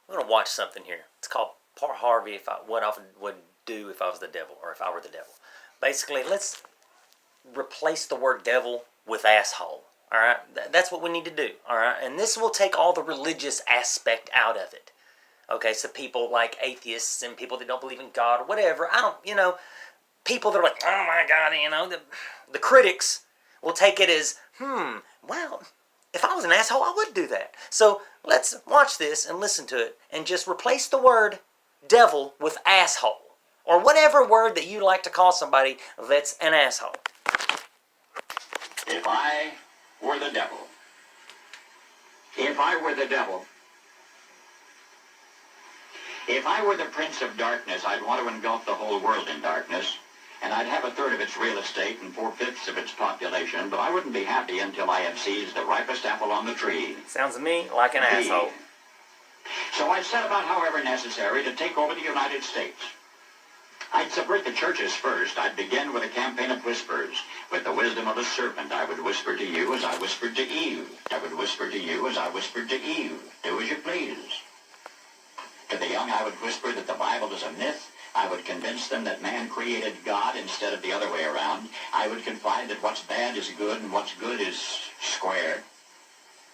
We're gonna watch something here. It's called Harvey If I What I would do if I was the devil, or if I were the devil. Basically, let's replace the word devil with asshole. All right, that's what we need to do. All right, and this will take all the religious aspect out of it. Okay, so people like atheists and people that don't believe in God or whatever. I don't, people that are like, oh my God, the critics will take it as, well, if I was an asshole, I would do that. So let's watch this and listen to it and just replace the word devil with asshole, or whatever word that you like to call somebody that's an asshole. If I were the devil, if I were the devil, if I were the prince of darkness, I'd want to engulf the whole world in darkness, and I'd have a third of its real estate and 4/5 of its population, but I wouldn't be happy until I had seized the ripest apple on the tree. Sounds to me like an asshole. So I set about, however necessary, to take over the United States. I'd subvert the churches first. I'd begin with a campaign of whispers. With the wisdom of a serpent, I would whisper to you as I whispered to Eve. I would whisper to you as I whispered to Eve. Do as you please. To the young, I would whisper that the Bible is a myth. I would convince them that man created God instead of the other way around. I would confide that what's bad is good and what's good is square.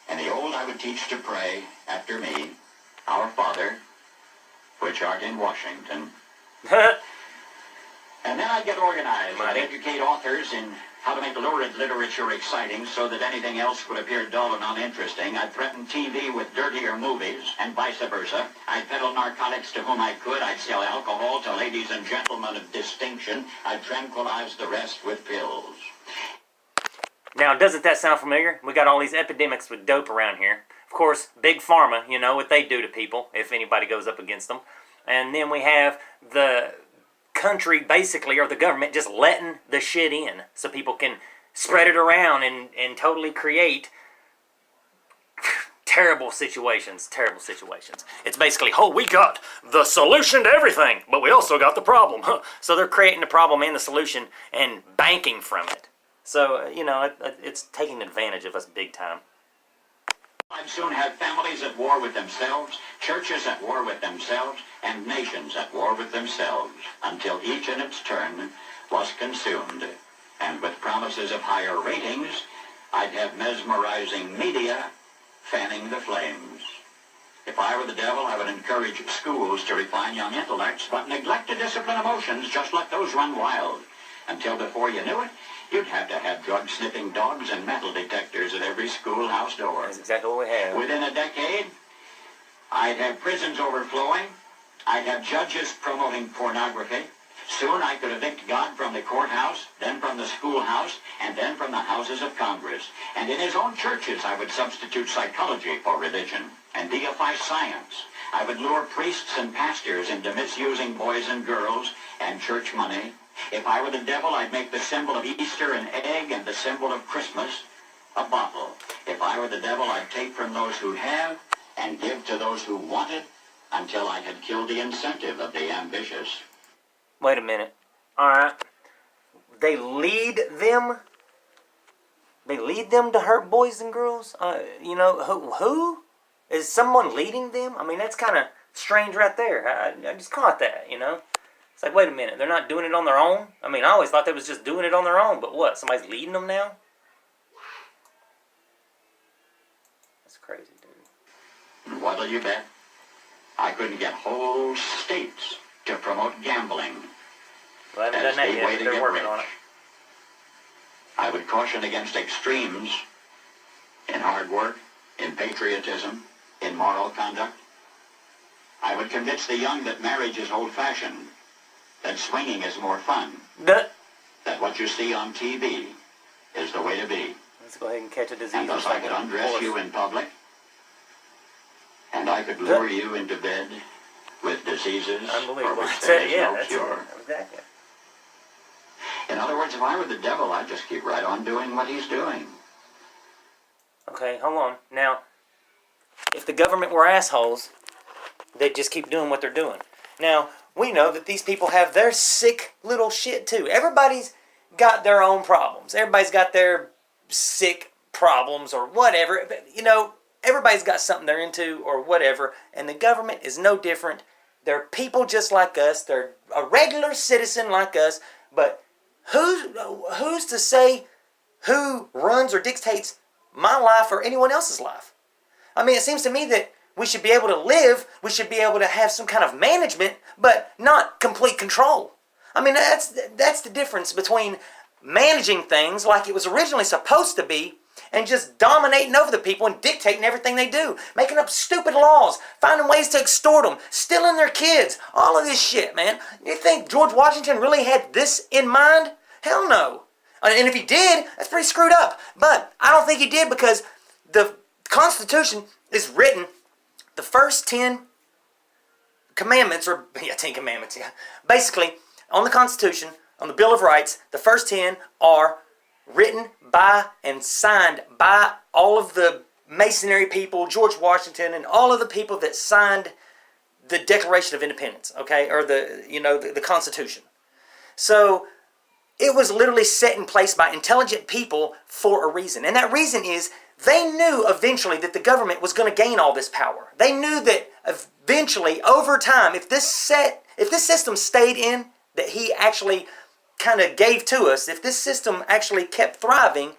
And the old I would teach to pray after me, Our Father, which art in Washington. And then I'd get organized. I'd educate authors in how to make lurid literature exciting so that anything else would appear dull and uninteresting. I'd threaten TV with dirtier movies, and vice versa. I'd peddle narcotics to whom I could. I'd sell alcohol to ladies and gentlemen of distinction. I'd tranquilize the rest with pills. Now, doesn't that sound familiar? We got all these epidemics with dope around here. Of course, Big Pharma, you know what they do to people if anybody goes up against them. And then we have the country, basically, or the government, just letting the shit in so people can spread it around and totally create terrible situations. It's basically, oh, we got the solution to everything, but we also got the problem. So they're creating the problem and the solution and banking from it. So, it's taking advantage of us big time. I'd soon have families at war with themselves, churches at war with themselves, and nations at war with themselves, until each in its turn was consumed. And with promises of higher ratings, I'd have mesmerizing media fanning the flames. If I were the devil, I would encourage schools to refine young intellects, but neglect to discipline emotions, just let those run wild. Until before you knew it, you'd have to have drug-sniffing dogs and metal detectors at every schoolhouse door. That's exactly what we have. Within a decade, I'd have prisons overflowing. I'd have judges promoting pornography. Soon I could evict God from the courthouse, then from the schoolhouse, and then from the houses of Congress. And in his own churches, I would substitute psychology for religion and deify science. I would lure priests and pastors into misusing boys and girls and church money. If I were the devil, I'd make the symbol of Easter an egg and the symbol of Christmas a bottle. If I were the devil, I'd take from those who have and give to those who want it until I had killed the incentive of the ambitious. Wait a minute. All right. They lead them to hurt boys and girls? Who? Is someone leading them? I mean, that's kind of strange right there. I just caught that, It's like, wait a minute, they're not doing it on their own? I mean, I always thought they was just doing it on their own, but what, somebody's leading them now? That's crazy, dude. What'll you bet? I couldn't get whole states to promote gambling. Well, I haven't done that yet, but they're working on it. I would caution against extremes in hard work, in patriotism, in moral conduct. I would convince the young that marriage is old-fashioned, that swinging is more fun, that what you see on TV is the way to be. Let's go ahead and catch a disease. And thus I could undress you in public, and I could lure you into bed with diseases for which there is no cure. Exactly. In other words, if I were the devil, I'd just keep right on doing what he's doing. Okay, hold on. Now, if the government were assholes, they'd just keep doing what they're doing. Now, we know that these people have their sick little shit too. Everybody's got their own problems. Everybody's got their sick problems or whatever. But, everybody's got something they're into or whatever, and the government is no different. They're people just like us. They're a regular citizen like us. But who's to say who runs or dictates my life or anyone else's life? I mean, it seems to me that we should be able to live, we should be able to have some kind of management, but not complete control. I mean, that's the difference between managing things like it was originally supposed to be and just dominating over the people and dictating everything they do, making up stupid laws, finding ways to extort them, stealing their kids, all of this shit, man. You think George Washington really had this in mind? Hell no. And if he did, that's pretty screwed up. But I don't think he did, because the Constitution is written, the first 10 commandments, or 10 commandments, yeah. Basically, on the Constitution, on the Bill of Rights, the first 10 are written by and signed by all of the Masonry people, George Washington, and all of the people that signed the Declaration of Independence, okay, or the Constitution. So it was literally set in place by intelligent people for a reason, and that reason is they knew eventually that the government was going to gain all this power. They knew that eventually, over time, if this system stayed in, that he actually kind of gave to us, if this system actually kept thriving,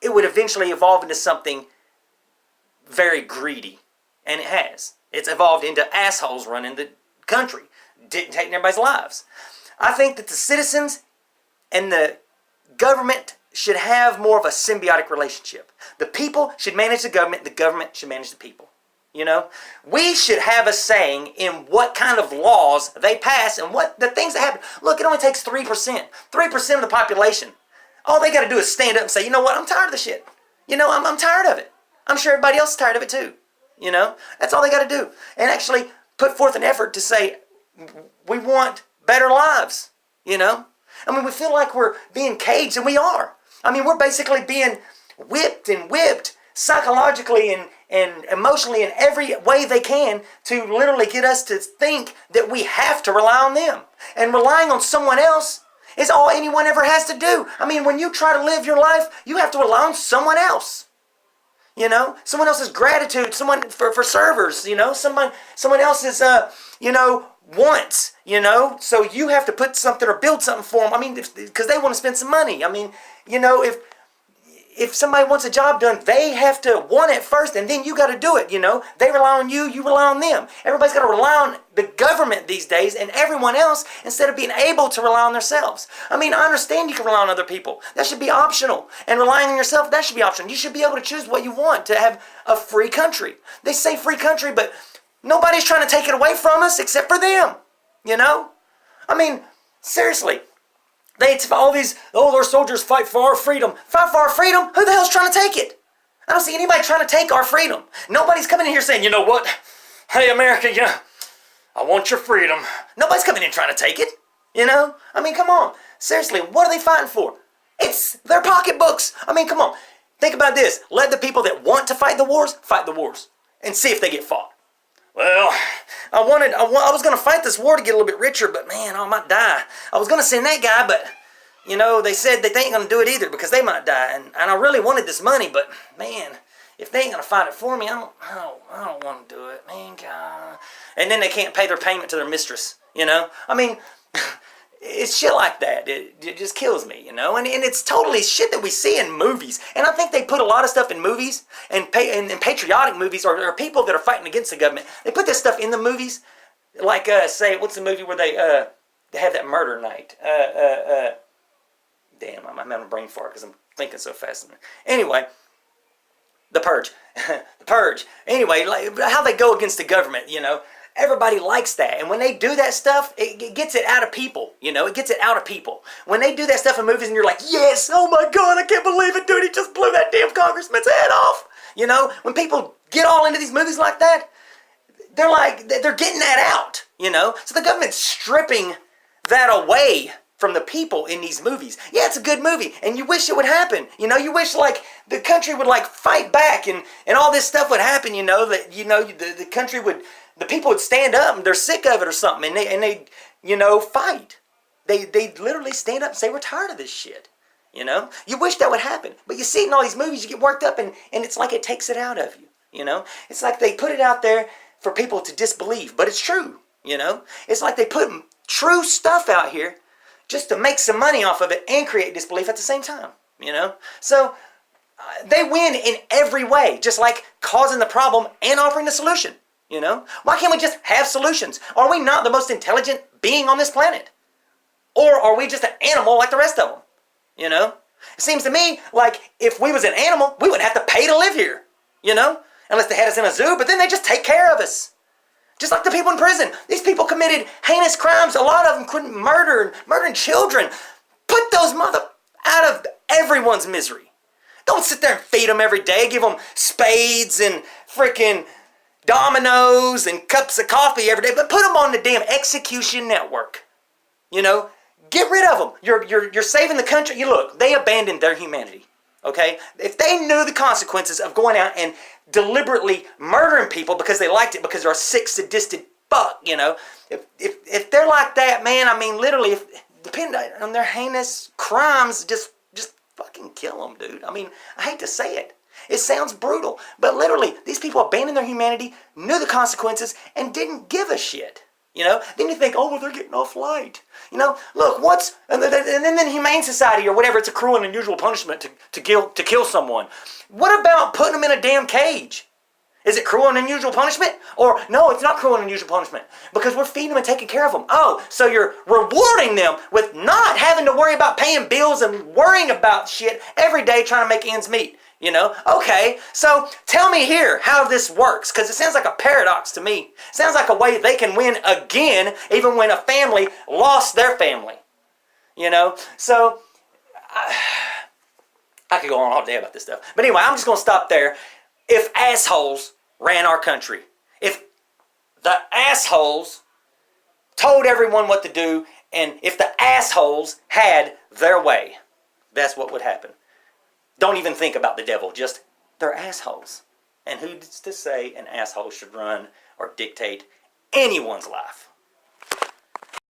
it would eventually evolve into something very greedy. And it has. It's evolved into assholes running the country, dictating everybody's lives. I think that the citizens and the government should have more of a symbiotic relationship. The people should manage the government should manage the people. You know, we should have a saying in what kind of laws they pass and what the things that happen. Look, it only takes 3%. 3% of the population. All they got to do is stand up and say, you know what, I'm tired of the shit. You know, I'm tired of it. I'm sure everybody else is tired of it too. You know, that's all they got to do. And actually put forth an effort to say, we want better lives. You know, I mean, we feel like we're being caged, and we are. I mean, we're basically being whipped psychologically and emotionally in every way they can to literally get us to think that we have to rely on them. And relying on someone else is all anyone ever has to do. I mean, when you try to live your life, you have to rely on someone else. You know, someone else's gratitude, someone for servers, you know, someone else's, wants, you know, so you have to put something or build something for them. I mean, because they want to spend some money. I mean, you know, if somebody wants a job done, they have to want it first, and then you got to do it, you know. They rely on you, you rely on them. Everybody's got to rely on the government these days and everyone else instead of being able to rely on themselves. I mean, I understand you can rely on other people. That should be optional. And relying on yourself, that should be optional. You should be able to choose what you want to have a free country. They say free country, but nobody's trying to take it away from us except for them, you know. I mean, seriously. All these, our soldiers fight for our freedom. Fight for our freedom? Who the hell's trying to take it? I don't see anybody trying to take our freedom. Nobody's coming in here saying, you know what? Hey, America, I want your freedom. Nobody's coming in trying to take it, you know? I mean, come on. Seriously, what are they fighting for? It's their pocketbooks. I mean, come on. Think about this. Let the people that want to fight the wars and see if they get fought. Well, I was going to fight this war to get a little bit richer, but man, I might die. I was going to send that guy, but, you know, they said that they ain't going to do it either because they might die. And I really wanted this money, but, man, if they ain't going to fight it for me, I don't want to do it, man, God. And then they can't pay their payment to their mistress, you know? I mean, it's shit like that. It just kills me, you know? And it's totally shit that we see in movies. And I think they put a lot of stuff in movies and patriotic movies or people that are fighting against the government. They put this stuff in the movies. Like, say, what's the movie where they have that murder night? Damn, I'm having a brain fart because I'm thinking so fast. Anyway, The Purge. The Purge. Anyway, like, how they go against the government, you know? Everybody likes that. And when they do that stuff, it gets it out of people. You know, it gets it out of people. When they do that stuff in movies and you're like, yes, oh my God, I can't believe it, dude. He just blew that damn congressman's head off. You know, when people get all into these movies like that, they're getting that out, you know. So the government's stripping that away from the people in these movies. Yeah, it's a good movie, and you wish it would happen. You know, you wish, like, the country would, like, fight back and all this stuff would happen, you know, that, you know, the country would... The people would stand up and they're sick of it or something, and they you know, fight. They literally stand up and say, we're tired of this shit. You know? You wish that would happen. But you see it in all these movies, you get worked up and it's like it takes it out of you. You know, it's like they put it out there for people to disbelieve, but it's true. You know, it's like they put true stuff out here just to make some money off of it and create disbelief at the same time. You know, so they win in every way, just like causing the problem and offering the solution. You know, why can't we just have solutions? Are we not the most intelligent being on this planet? Or are we just an animal like the rest of them? You know, it seems to me like if we was an animal, we wouldn't have to pay to live here. You know, unless they had us in a zoo, but then they just take care of us. Just like the people in prison. These people committed heinous crimes. A lot of them couldn't murdering children. Put those mother out of everyone's misery. Don't sit there and feed them every day. Give them spades and freaking dominoes and cups of coffee every day. But put them on the damn execution network. You know, get rid of them. You're saving the country. You look, they abandoned their humanity. Okay? If they knew the consequences of going out and deliberately murdering people because they liked it, because they're a sick, sadistic fuck, you know. If they're like that, man, I mean, literally, depending on their heinous crimes, just fucking kill them, dude. I mean, I hate to say it. It sounds brutal, but literally, these people abandoned their humanity, knew the consequences, and didn't give a shit. You know, then you think, oh, well, they're getting off light. You know, look, and then the Humane Society or whatever, it's a cruel and unusual punishment to kill someone. What about putting them in a damn cage? Is it cruel and unusual punishment? Or, no, it's not cruel and unusual punishment because we're feeding them and taking care of them. Oh, so you're rewarding them with not having to worry about paying bills and worrying about shit every day trying to make ends meet. You know, okay, so tell me here how this works, because it sounds like a paradox to me. It sounds like a way they can win again, even when a family lost their family. You know, so I could go on all day about this stuff. But anyway, I'm just going to stop there. If assholes ran our country, if the assholes told everyone what to do, and if the assholes had their way, that's what would happen. Don't even think about the devil. Just, they're assholes. And who's to say an asshole should run or dictate anyone's life?